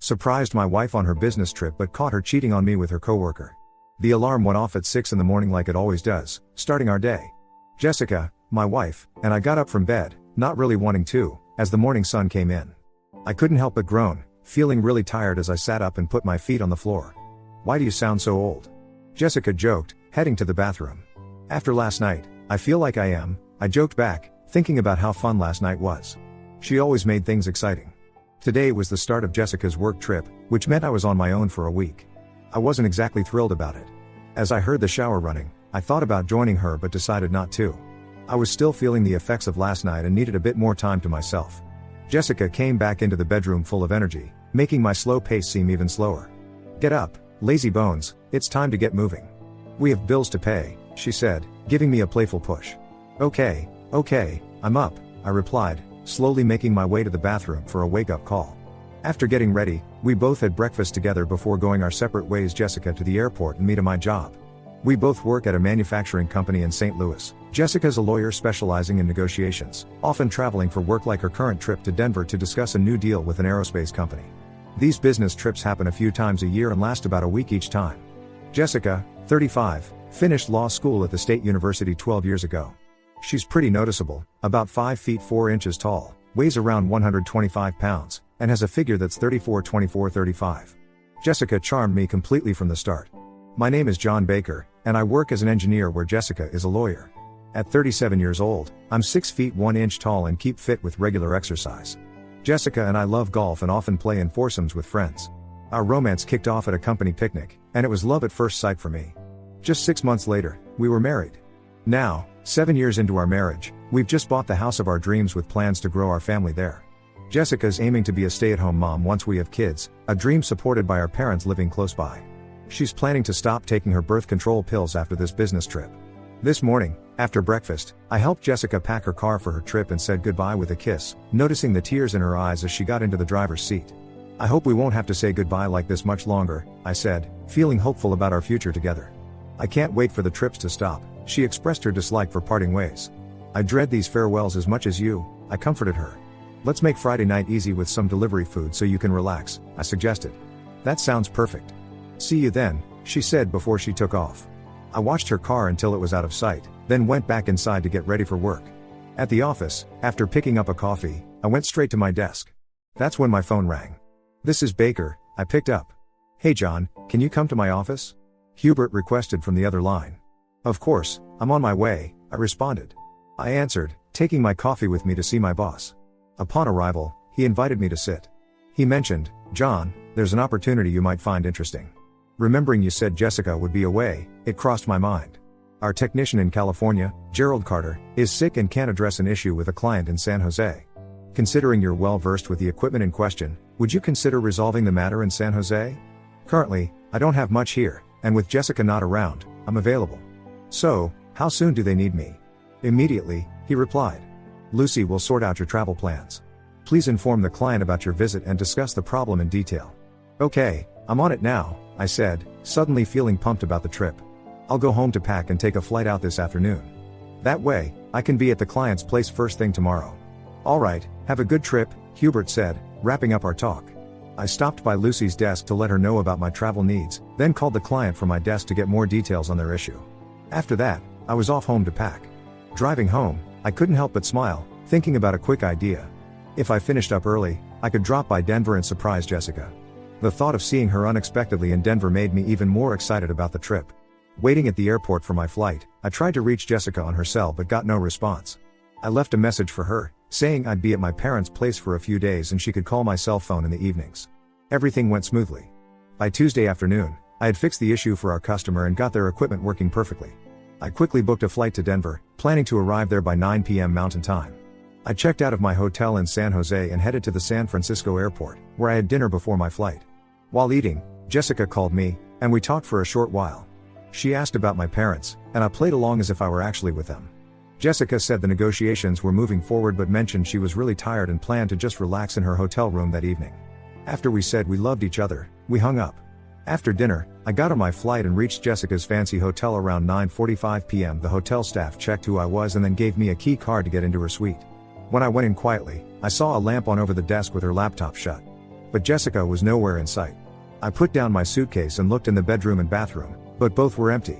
Surprised my wife on her business trip but caught her cheating on me with her coworker. The alarm went off at 6 in the morning like it always does, starting our day. Jessica, my wife, and I got up from bed, not really wanting to, as the morning sun came in. I couldn't help but groan, feeling really tired as I sat up and put my feet on the floor. "Why do you sound so old?" Jessica joked, heading to the bathroom. "After last night, I feel like I am," I joked back, thinking about how fun last night was. She always made things exciting. Today was the start of Jessica's work trip, which meant I was on my own for a week. I wasn't exactly thrilled about it. As I heard the shower running, I thought about joining her but decided not to. I was still feeling the effects of last night and needed a bit more time to myself. Jessica came back into the bedroom full of energy, making my slow pace seem even slower. "Get up, lazy bones, it's time to get moving. We have bills to pay," she said, giving me a playful push. Okay, I'm up," I replied, slowly making my way to the bathroom for a wake-up call. After getting ready, we both had breakfast together before going our separate ways, Jessica to the airport and me to my job. We both work at a manufacturing company in St. Louis. Jessica's a lawyer specializing in negotiations, often traveling for work like her current trip to Denver to discuss a new deal with an aerospace company. These business trips happen a few times a year and last about a week each time. Jessica, 35, finished law school at the State University 12 years ago. She's pretty noticeable, about 5 feet 4 inches tall, weighs around 125 pounds, and has a figure that's 34-24-35. Jessica charmed me completely from the start. My name is John Baker, and I work as an engineer where Jessica is a lawyer. At 37 years old, I'm 6 feet 1 inch tall and keep fit with regular exercise. Jessica and I love golf and often play in foursomes with friends. Our romance kicked off at a company picnic, and it was love at first sight for me. Just 6 months later, we were married. Now, 7 years into our marriage, we've just bought the house of our dreams with plans to grow our family there. Jessica's aiming to be a stay-at-home mom once we have kids, a dream supported by our parents living close by. She's planning to stop taking her birth control pills after this business trip. This morning, after breakfast, I helped Jessica pack her car for her trip and said goodbye with a kiss, noticing the tears in her eyes as she got into the driver's seat. "I hope we won't have to say goodbye like this much longer," I said, feeling hopeful about our future together. "I can't wait for the trips to stop," she expressed her dislike for parting ways. "I dread these farewells as much as you," I comforted her. "Let's make Friday night easy with some delivery food so you can relax," I suggested. "That sounds perfect. See you then," she said before she took off. I watched her car until it was out of sight, then went back inside to get ready for work. At the office, after picking up a coffee, I went straight to my desk. That's when my phone rang. "This is Baker," I picked up. "Hey John, can you come to my office?" Hubert requested from the other line. "Of course, I'm on my way," I responded. I answered, taking my coffee with me to see my boss. Upon arrival, he invited me to sit. He mentioned, "John, there's an opportunity you might find interesting." Remembering you said Jessica would be away, it crossed my mind. Our technician in California, Gerald Carter, is sick and can't address an issue with a client in San Jose. Considering you're well versed with the equipment in question, would you consider resolving the matter in San Jose? Currently, I don't have much here, and with Jessica not around, I'm available. So, how soon do they need me? Immediately, he replied. Lucy will sort out your travel plans. Please inform the client about your visit and discuss the problem in detail. Okay, I'm on it now, I said, suddenly feeling pumped about the trip. I'll go home to pack and take a flight out this afternoon. That way, I can be at the client's place first thing tomorrow. Alright, have a good trip, Hubert said, wrapping up our talk. I stopped by Lucy's desk to let her know about my travel needs, then called the client from my desk to get more details on their issue. After that, I was off home to pack. Driving home, I couldn't help but smile, thinking about a quick idea. If I finished up early, I could drop by Denver and surprise Jessica. The thought of seeing her unexpectedly in Denver made me even more excited about the trip. Waiting at the airport for my flight, I tried to reach Jessica on her cell but got no response. I left a message for her, saying I'd be at my parents' place for a few days and she could call my cell phone in the evenings. Everything went smoothly. By Tuesday afternoon, I had fixed the issue for our customer and got their equipment working perfectly. I quickly booked a flight to Denver, planning to arrive there by 9 p.m. Mountain Time. I checked out of my hotel in San Jose and headed to the San Francisco airport, where I had dinner before my flight. While eating, Jessica called me, and we talked for a short while. She asked about my parents, and I played along as if I were actually with them. Jessica said the negotiations were moving forward but mentioned she was really tired and planned to just relax in her hotel room that evening. After we said we loved each other, we hung up. After dinner, I got on my flight and reached Jessica's fancy hotel around 9:45 p.m. The hotel staff checked who I was and then gave me a key card to get into her suite. When I went in quietly, I saw a lamp on over the desk with her laptop shut. but Jessica was nowhere in sight. I put down my suitcase and looked in the bedroom and bathroom, but both were empty.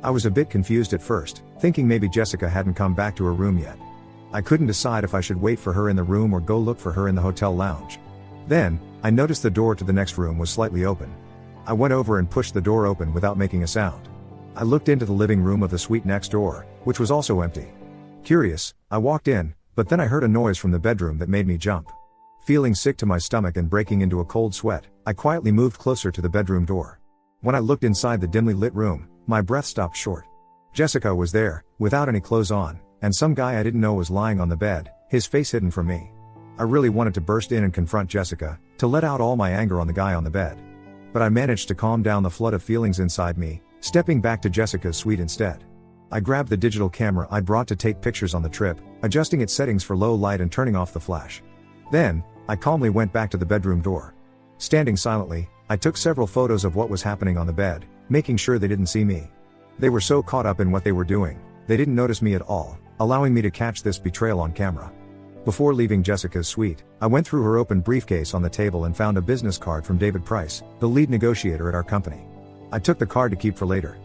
I was a bit confused at first, thinking maybe Jessica hadn't come back to her room yet. I couldn't decide if I should wait for her in the room or go look for her in the hotel lounge. Then, I noticed the door to the next room was slightly open. I went over and pushed the door open without making a sound. I looked into the living room of the suite next door, which was also empty. Curious, I walked in, but then I heard a noise from the bedroom that made me jump. Feeling sick to my stomach and breaking into a cold sweat, I quietly moved closer to the bedroom door. When I looked inside the dimly lit room, my breath stopped short. Jessica was there, without any clothes on, and some guy I didn't know was lying on the bed, his face hidden from me. I really wanted to burst in and confront Jessica, to let out all my anger on the guy on the bed. But I managed to calm down the flood of feelings inside me, stepping back to Jessica's suite instead. I grabbed the digital camera I'd brought to take pictures on the trip, adjusting its settings for low light and turning off the flash. Then, I calmly went back to the bedroom door. Standing silently, I took several photos of what was happening on the bed, making sure they didn't see me. They were so caught up in what they were doing, they didn't notice me at all, allowing me to catch this betrayal on camera. Before leaving Jessica's suite, I went through her open briefcase on the table and found a business card from David Price, the lead negotiator at our company. I took the card to keep for later.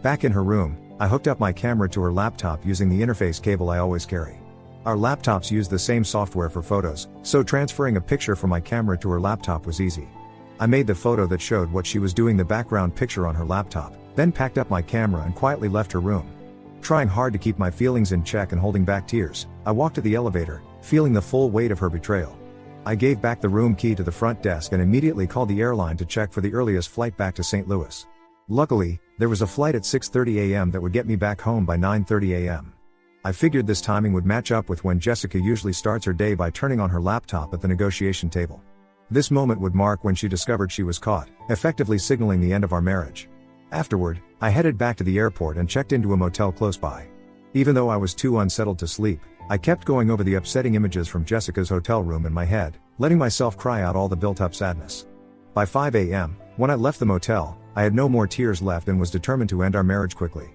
Back in her room, I hooked up my camera to her laptop using the interface cable I always carry. Our laptops use the same software for photos, so transferring a picture from my camera to her laptop was easy. I made the photo that showed what she was doing the background picture on her laptop, then packed up my camera and quietly left her room. Trying hard to keep my feelings in check and holding back tears, I walked to the elevator, feeling the full weight of her betrayal. I gave back the room key to the front desk and immediately called the airline to check for the earliest flight back to St. Louis. Luckily, there was a flight at 6:30 a.m. that would get me back home by 9:30 a.m. I figured this timing would match up with when Jessica usually starts her day by turning on her laptop at the negotiation table. This moment would mark when she discovered she was caught, effectively signaling the end of our marriage. Afterward, I headed back to the airport and checked into a motel close by. Even though I was too unsettled to sleep, I kept going over the upsetting images from Jessica's hotel room in my head, letting myself cry out all the built-up sadness. By 5 a.m., when I left the motel, I had no more tears left and was determined to end our marriage quickly.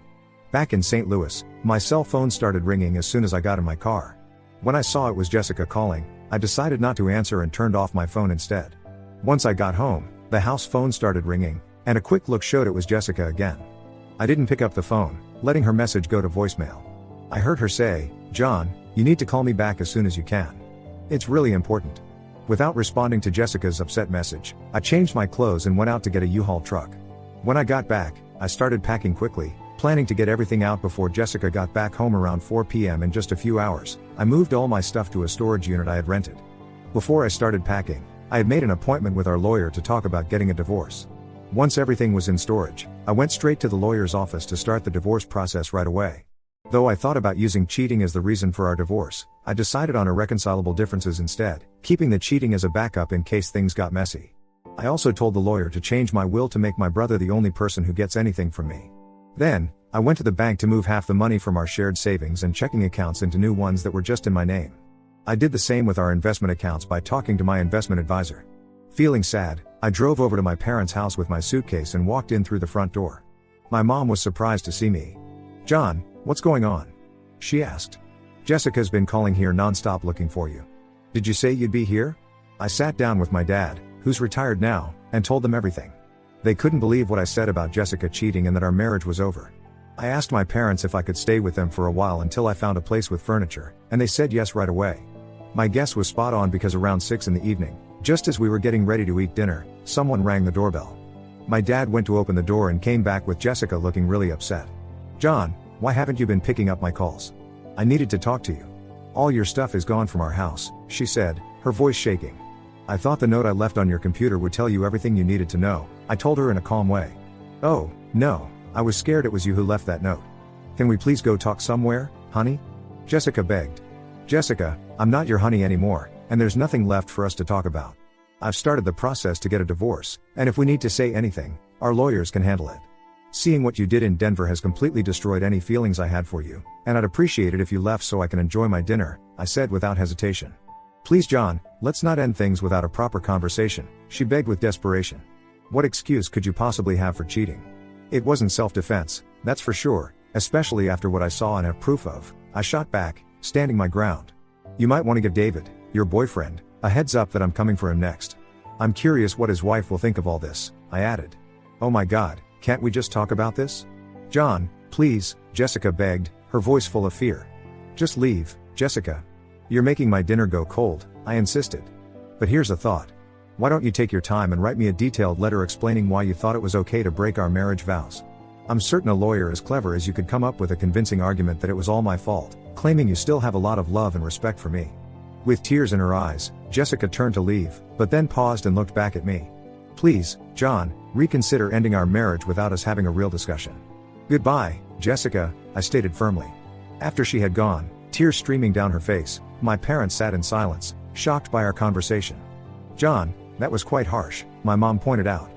Back in St. Louis, my cell phone started ringing as soon as I got in my car. When I saw it was Jessica calling, I decided not to answer and turned off my phone instead. Once I got home, the house phone started ringing, and a quick look showed it was Jessica again. I didn't pick up the phone, letting her message go to voicemail. I heard her say, "John, you need to call me back as soon as you can. It's really important." Without responding to Jessica's upset message, I changed my clothes and went out to get a U-Haul truck. When I got back, I started packing quickly, planning to get everything out before Jessica got back home around 4 p.m. In just a few hours, I moved all my stuff to a storage unit I had rented. Before I started packing, I had made an appointment with our lawyer to talk about getting a divorce. Once everything was in storage, I went straight to the lawyer's office to start the divorce process right away. Though I thought about using cheating as the reason for our divorce, I decided on irreconcilable differences instead, keeping the cheating as a backup in case things got messy. I also told the lawyer to change my will to make my brother the only person who gets anything from me. Then, I went to the bank to move half the money from our shared savings and checking accounts into new ones that were just in my name. I did the same with our investment accounts by talking to my investment advisor. Feeling sad, I drove over to my parents' house with my suitcase and walked in through the front door. My mom was surprised to see me. "John, what's going on?" she asked. "Jessica's been calling here nonstop looking for you. Did you say you'd be here?" I sat down with my dad, who's retired now, and told them everything. They couldn't believe what I said about Jessica cheating and that our marriage was over. I asked my parents if I could stay with them for a while until I found a place with furniture, and they said yes right away. My guess was spot on because around 6 in the evening, just as we were getting ready to eat dinner, someone rang the doorbell. My dad went to open the door and came back with Jessica looking really upset. "John, why haven't you been picking up my calls? I needed to talk to you. All your stuff is gone from our house," she said, her voice shaking. "I thought the note I left on your computer would tell you everything you needed to know," I told her in a calm way. "Oh, no, I was scared it was you who left that note. Can we please go talk somewhere, honey?" Jessica begged. "Jessica, I'm not your honey anymore, and there's nothing left for us to talk about. I've started the process to get a divorce, and if we need to say anything, our lawyers can handle it. Seeing what you did in Denver has completely destroyed any feelings I had for you, and I'd appreciate it if you left so I can enjoy my dinner," I said without hesitation. "Please John, let's not end things without a proper conversation," she begged with desperation. What excuse could you possibly have for cheating? It wasn't self-defense, that's for sure, especially after what I saw and have proof of, I shot back, standing my ground. "You might want to give David, your boyfriend, a heads up that I'm coming for him next. I'm curious what his wife will think of all this, I added. Oh my God, can't we just talk about this? John, please, Jessica begged, her voice full of fear. Just leave, Jessica. You're making my dinner go cold, I insisted. But here's a thought. Why don't you take your time and write me a detailed letter explaining why you thought it was okay to break our marriage vows? I'm certain a lawyer as clever as you could come up with a convincing argument that it was all my fault, claiming you still have a lot of love and respect for me. With tears in her eyes, Jessica turned to leave, but then paused and looked back at me. Please, John, reconsider ending our marriage without us having a real discussion. Goodbye, Jessica, I stated firmly. After she had gone, tears streaming down her face, my parents sat in silence, shocked by our conversation. John, that was quite harsh, my mom pointed out.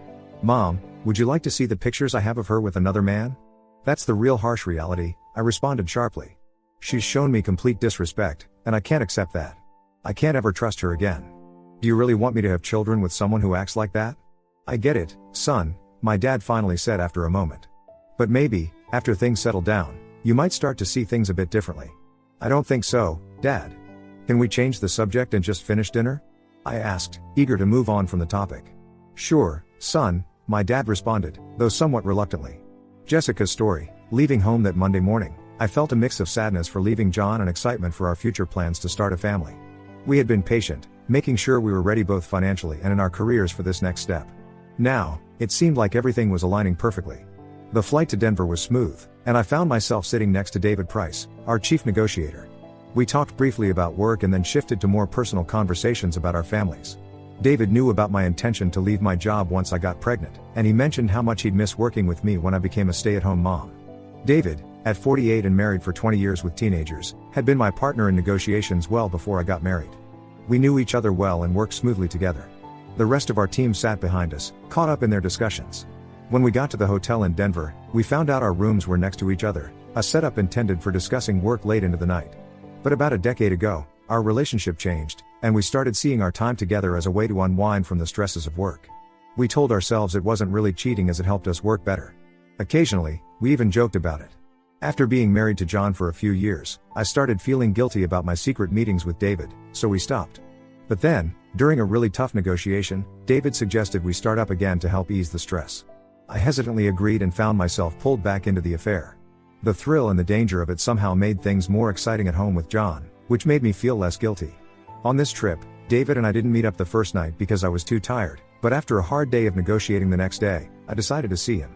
Mom, would you like to see the pictures I have of her with another man? That's the real harsh reality, I responded sharply. She's shown me complete disrespect, and I can't accept that. I can't ever trust her again. Do you really want me to have children with someone who acts like that? I get it, son, my dad finally said after a moment. But maybe, after things settle down, you might start to see things a bit differently. I don't think so, Dad. Can we change the subject and just finish dinner? I asked, eager to move on from the topic. Sure, son, my dad responded, though somewhat reluctantly. Jessica's story. Leaving home that Monday morning, I felt a mix of sadness for leaving John and excitement for our future plans to start a family. We had been patient, making sure we were ready both financially and in our careers for this next step. Now, it seemed like everything was aligning perfectly. The flight to Denver was smooth, and I found myself sitting next to David Price, our chief negotiator. We talked briefly about work and then shifted to more personal conversations about our families. David knew about my intention to leave my job once I got pregnant, and he mentioned how much he'd miss working with me when I became a stay-at-home mom. David, at 48 and married for 20 years with teenagers, had been my partner in negotiations well before I got married. We knew each other well and worked smoothly together. The rest of our team sat behind us, caught up in their discussions. When we got to the hotel in Denver, we found out our rooms were next to each other, a setup intended for discussing work late into the night. But about a decade ago, our relationship changed, and we started seeing our time together as a way to unwind from the stresses of work. We told ourselves it wasn't really cheating as it helped us work better. Occasionally, we even joked about it. After being married to John for a few years, I started feeling guilty about my secret meetings with David, so we stopped. But then, during a really tough negotiation, David suggested we start up again to help ease the stress. I hesitantly agreed and found myself pulled back into the affair. The thrill and the danger of it somehow made things more exciting at home with John, which made me feel less guilty. On this trip, David and I didn't meet up the first night because I was too tired, but after a hard day of negotiating the next day, I decided to see him.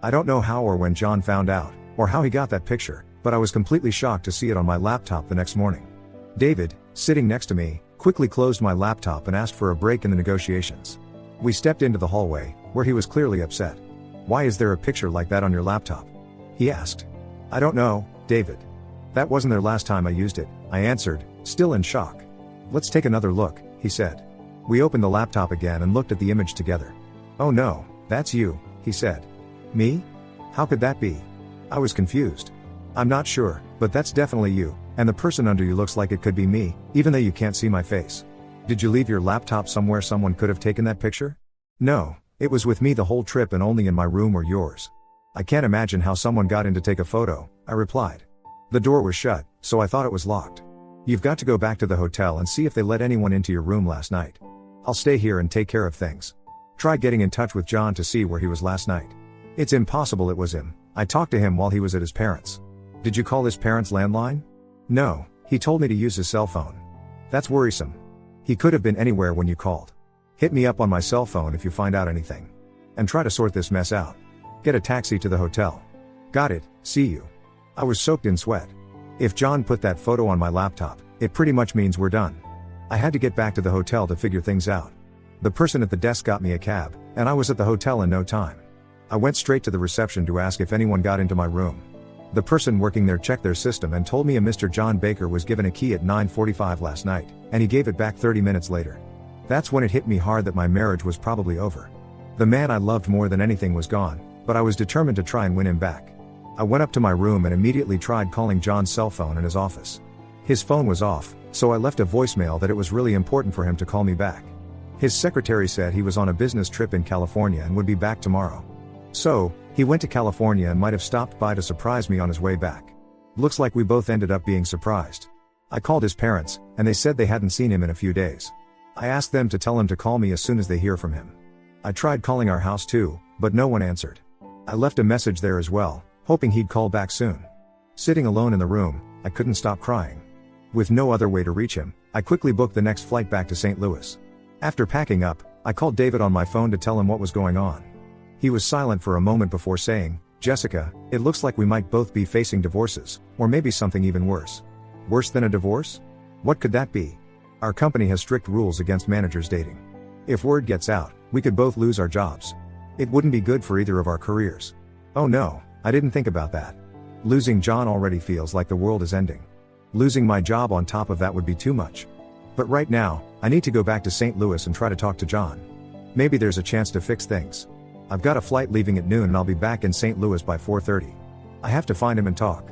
I don't know how or when John found out, or how he got that picture, but I was completely shocked to see it on my laptop the next morning. David, sitting next to me, quickly closed my laptop and asked for a break in the negotiations. We stepped into the hallway, where he was clearly upset. Why is there a picture like that on your laptop? He asked. I don't know, David. That wasn't their last time I used it, I answered, still in shock. Let's take another look, he said. We opened the laptop again and looked at the image together. Oh no, that's you, he said. Me? How could that be? I was confused. I'm not sure, but that's definitely you, and the person under you looks like it could be me, even though you can't see my face. Did you leave your laptop somewhere someone could have taken that picture? No, it was with me the whole trip and only in my room or yours. I can't imagine how someone got in to take a photo, I replied. The door was shut, so I thought it was locked. You've got to go back to the hotel and see if they let anyone into your room last night. I'll stay here and take care of things. Try getting in touch with John to see where he was last night. It's impossible it was him. I talked to him while he was at his parents'. Did you call his parents' landline? No, he told me to use his cell phone. That's worrisome. He could have been anywhere when you called. Hit me up on my cell phone if you find out anything. And try to sort this mess out. Get a taxi to the hotel. Got it, see you. I was soaked in sweat. If John put that photo on my laptop, it pretty much means we're done. I had to get back to the hotel to figure things out. The person at the desk got me a cab, and I was at the hotel in no time. I went straight to the reception to ask if anyone got into my room. The person working there checked their system and told me a Mr. John Baker was given a key at 9:45 last night, and he gave it back 30 minutes later. That's when it hit me hard that my marriage was probably over. The man I loved more than anything was gone, but I was determined to try and win him back. I went up to my room and immediately tried calling John's cell phone in his office. His phone was off, so I left a voicemail that it was really important for him to call me back. His secretary said he was on a business trip in California and would be back tomorrow. So, he went to California and might have stopped by to surprise me on his way back. Looks like we both ended up being surprised. I called his parents, and they said they hadn't seen him in a few days. I asked them to tell him to call me as soon as they hear from him. I tried calling our house too, but no one answered. I left a message there as well, hoping he'd call back soon. Sitting alone in the room, I couldn't stop crying. With no other way to reach him, I quickly booked the next flight back to St. Louis. After packing up, I called David on my phone to tell him what was going on. He was silent for a moment before saying, "Jessica, it looks like we might both be facing divorces, or maybe something even worse." Worse than a divorce? What could that be? Our company has strict rules against managers dating. If word gets out, we could both lose our jobs. It wouldn't be good for either of our careers. Oh no, I didn't think about that. Losing John already feels like the world is ending. Losing my job on top of that would be too much. But right now, I need to go back to St. Louis and try to talk to John. Maybe there's a chance to fix things. I've got a flight leaving at noon and I'll be back in St. Louis by 4:30. I have to find him and talk.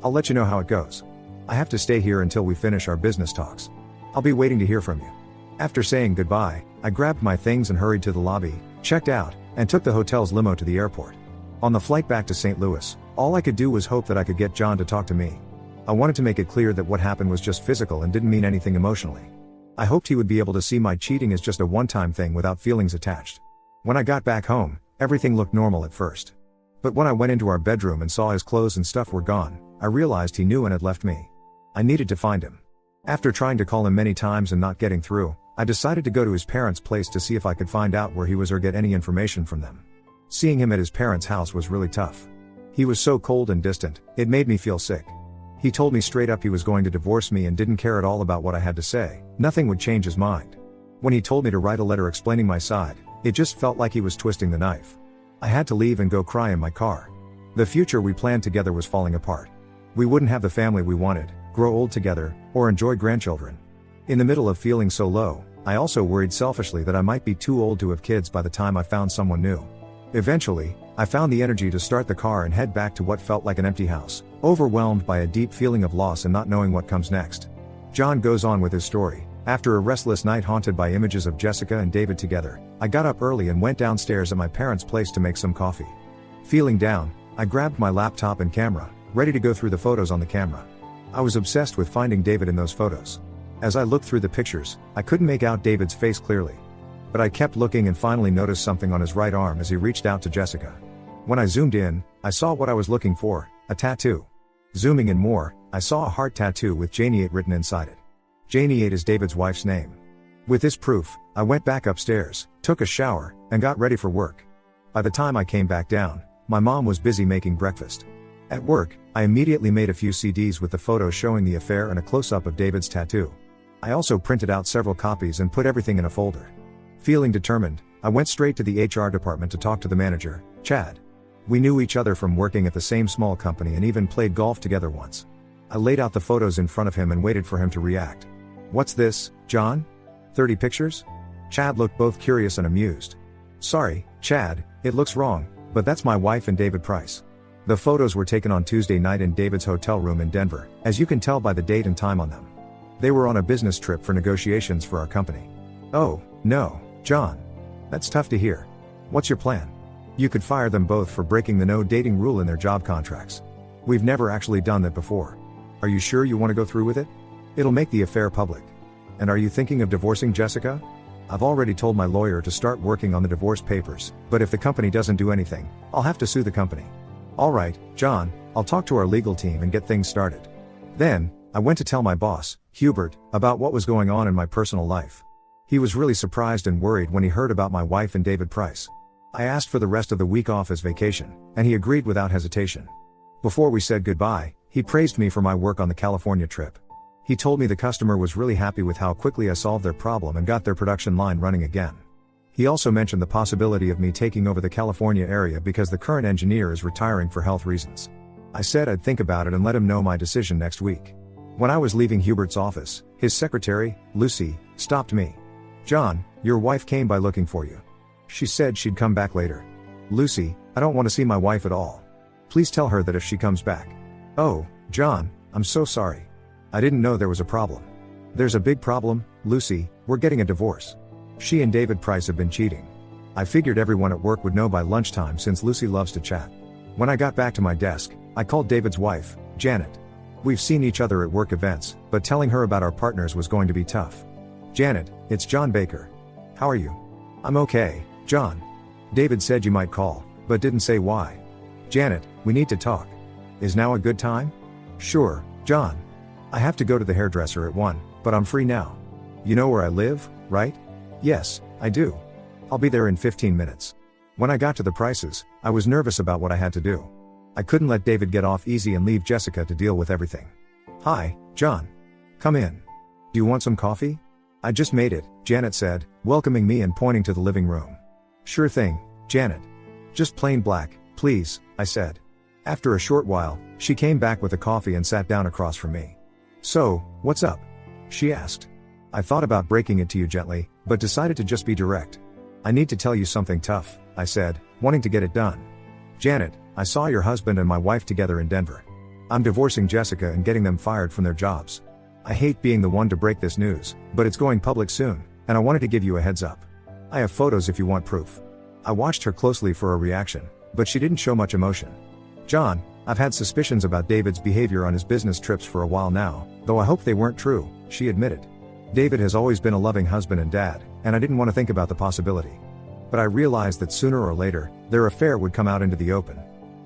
I'll let you know how it goes. I have to stay here until we finish our business talks. I'll be waiting to hear from you. After saying goodbye, I grabbed my things and hurried to the lobby, checked out, and took the hotel's limo to the airport. On the flight back to St. Louis, all I could do was hope that I could get John to talk to me. I wanted to make it clear that what happened was just physical and didn't mean anything emotionally. I hoped he would be able to see my cheating as just a one-time thing without feelings attached. When I got back home, everything looked normal at first. But when I went into our bedroom and saw his clothes and stuff were gone, I realized he knew and had left me. I needed to find him. After trying to call him many times and not getting through, I decided to go to his parents' place to see if I could find out where he was or get any information from them. Seeing him at his parents' house was really tough. He was so cold and distant, it made me feel sick. He told me straight up he was going to divorce me and didn't care at all about what I had to say. Nothing would change his mind. When he told me to write a letter explaining my side, it just felt like he was twisting the knife. I had to leave and go cry in my car. The future we planned together was falling apart. We wouldn't have the family we wanted, grow old together, or enjoy grandchildren. In the middle of feeling so low, I also worried selfishly that I might be too old to have kids by the time I found someone new. Eventually, I found the energy to start the car and head back to what felt like an empty house, overwhelmed by a deep feeling of loss and not knowing what comes next. John goes on with his story. After a restless night haunted by images of Jessica and David together, I got up early and went downstairs at my parents' place to make some coffee. Feeling down, I grabbed my laptop and camera, ready to go through the photos on the camera. I was obsessed with finding David in those photos. As I looked through the pictures, I couldn't make out David's face clearly. But I kept looking and finally noticed something on his right arm as he reached out to Jessica. When I zoomed in, I saw what I was looking for, a tattoo. Zooming in more, I saw a heart tattoo with Janie 8 written inside it. Janie 8 is David's wife's name. With this proof, I went back upstairs, took a shower, and got ready for work. By the time I came back down, my mom was busy making breakfast. At work, I immediately made a few CDs with the photos showing the affair and a close-up of David's tattoo. I also printed out several copies and put everything in a folder. Feeling determined, I went straight to the HR department to talk to the manager, Chad. We knew each other from working at the same small company and even played golf together once. I laid out the photos in front of him and waited for him to react. "What's this, John? 30 pictures?" Chad looked both curious and amused. "Sorry, Chad, it looks wrong, but that's my wife and David Price." The photos were taken on Tuesday night in David's hotel room in Denver, as you can tell by the date and time on them. They were on a business trip for negotiations for our company. "Oh, no, John. That's tough to hear. What's your plan?" "You could fire them both for breaking the no dating rule in their job contracts. We've never actually done that before. Are you sure you want to go through with it? It'll make the affair public. And are you thinking of divorcing Jessica?" "I've already told my lawyer to start working on the divorce papers, but if the company doesn't do anything, I'll have to sue the company." "All right, John, I'll talk to our legal team and get things started." Then, I went to tell my boss, Hubert, about what was going on in my personal life. He was really surprised and worried when he heard about my wife and David Price. I asked for the rest of the week off as vacation, and he agreed without hesitation. Before we said goodbye, he praised me for my work on the California trip. He told me the customer was really happy with how quickly I solved their problem and got their production line running again. He also mentioned the possibility of me taking over the California area because the current engineer is retiring for health reasons. I said I'd think about it and let him know my decision next week. When I was leaving Hubert's office, his secretary, Lucy, stopped me. "John, your wife came by looking for you. She said she'd come back later." "Lucy, I don't want to see my wife at all. Please tell her that if she comes back." "Oh, John, I'm so sorry. I didn't know there was a problem." "There's a big problem, Lucy, we're getting a divorce. She and David Price have been cheating. I figured everyone at work would know by lunchtime since Lucy loves to chat." When I got back to my desk, I called David's wife, Janet. We've seen each other at work events, but telling her about our partners was going to be tough. Janet, it's John Baker. How are you? I'm okay, John. David said you might call, but didn't say why. Janet, we need to talk. Is now a good time? Sure, John. I have to go to the hairdresser at 1, but I'm free now. You know where I live, right? Yes, I do. I'll be there in 15 minutes. When I got to the prices, I was nervous about what I had to do. I couldn't let David get off easy and leave Jessica to deal with everything. Hi, John. Come in. Do you want some coffee? I just made it, Janet said, welcoming me and pointing to the living room. Sure thing, Janet. Just plain black, please, I said. After a short while, she came back with a coffee and sat down across from me. So, what's up? She asked. I thought about breaking it to you gently, but decided to just be direct. I need to tell you something tough, I said, wanting to get it done. Janet, I saw your husband and my wife together in Denver. I'm divorcing Jessica and getting them fired from their jobs. I hate being the one to break this news, but it's going public soon, and I wanted to give you a heads up. I have photos if you want proof. I watched her closely for a reaction, but she didn't show much emotion. John, I've had suspicions about David's behavior on his business trips for a while now, though I hope they weren't true, she admitted. David has always been a loving husband and dad, and I didn't want to think about the possibility. But I realized that sooner or later, their affair would come out into the open.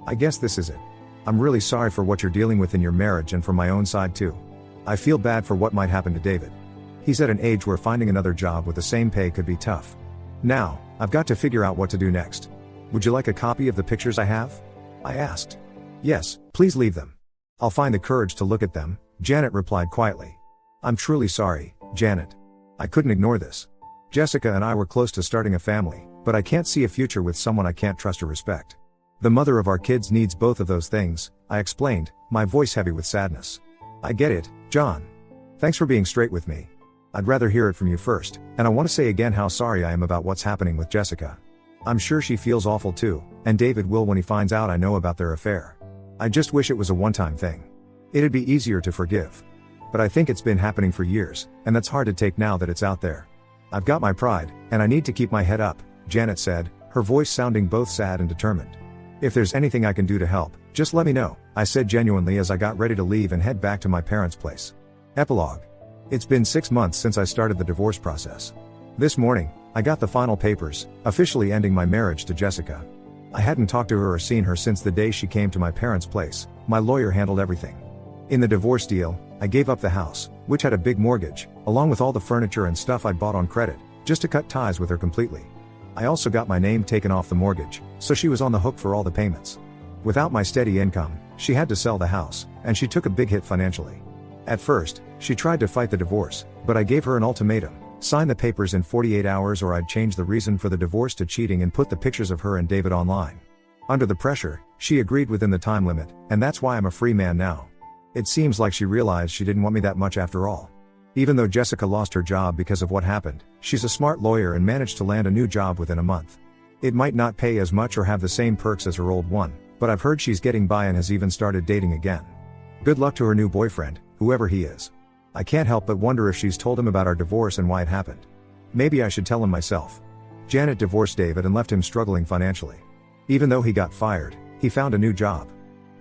I guess this is it. I'm really sorry for what you're dealing with in your marriage and from my own side too. I feel bad for what might happen to David. He's at an age where finding another job with the same pay could be tough. Now, I've got to figure out what to do next. Would you like a copy of the pictures I have? I asked. Yes, please leave them. I'll find the courage to look at them, Janet replied quietly. I'm truly sorry, Janet. I couldn't ignore this. Jessica and I were close to starting a family, but I can't see a future with someone I can't trust or respect. The mother of our kids needs both of those things, I explained, my voice heavy with sadness. I get it, John. Thanks for being straight with me. I'd rather hear it from you first, and I want to say again how sorry I am about what's happening with Jessica. I'm sure she feels awful too, and David will when he finds out I know about their affair. I just wish it was a one-time thing. It'd be easier to forgive. But I think it's been happening for years, and that's hard to take now that it's out there. I've got my pride, and I need to keep my head up, Janet said, her voice sounding both sad and determined. If there's anything I can do to help, just let me know, I said genuinely as I got ready to leave and head back to my parents' place. Epilogue. It's been 6 months since I started the divorce process. This morning, I got the final papers, officially ending my marriage to Jessica. I hadn't talked to her or seen her since the day she came to my parents' place. My lawyer handled everything. In the divorce deal, I gave up the house, which had a big mortgage, along with all the furniture and stuff I'd bought on credit, just to cut ties with her completely. I also got my name taken off the mortgage, so she was on the hook for all the payments. Without my steady income, she had to sell the house, and she took a big hit financially. At first, she tried to fight the divorce, but I gave her an ultimatum: sign the papers in 48 hours or I'd change the reason for the divorce to cheating and put the pictures of her and David online. Under the pressure, she agreed within the time limit, and that's why I'm a free man now. It seems like she realized she didn't want me that much after all. Even though Jessica lost her job because of what happened, she's a smart lawyer and managed to land a new job within a month. It might not pay as much or have the same perks as her old one, but I've heard she's getting by and has even started dating again. Good luck to her new boyfriend, whoever he is. I can't help but wonder if she's told him about our divorce and why it happened. Maybe I should tell him myself. Janet divorced David and left him struggling financially. Even though he got fired, he found a new job.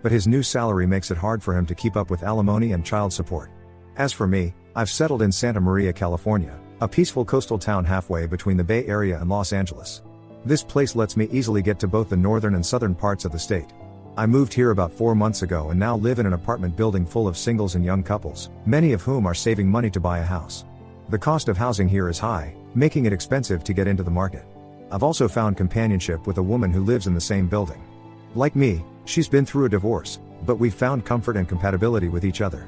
But his new salary makes it hard for him to keep up with alimony and child support. As for me, I've settled in Santa Maria, California, a peaceful coastal town halfway between the Bay Area and Los Angeles. This place lets me easily get to both the northern and southern parts of the state. I moved here about 4 months ago and now live in an apartment building full of singles and young couples, many of whom are saving money to buy a house. The cost of housing here is high, making it expensive to get into the market. I've also found companionship with a woman who lives in the same building. Like me, she's been through a divorce, but we've found comfort and compatibility with each other.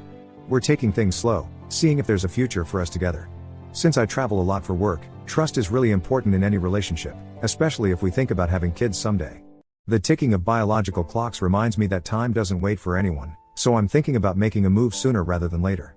We're taking things slow, seeing if there's a future for us together. Since I travel a lot for work, trust is really important in any relationship, especially if we think about having kids someday. The ticking of biological clocks reminds me that time doesn't wait for anyone, so I'm thinking about making a move sooner rather than later.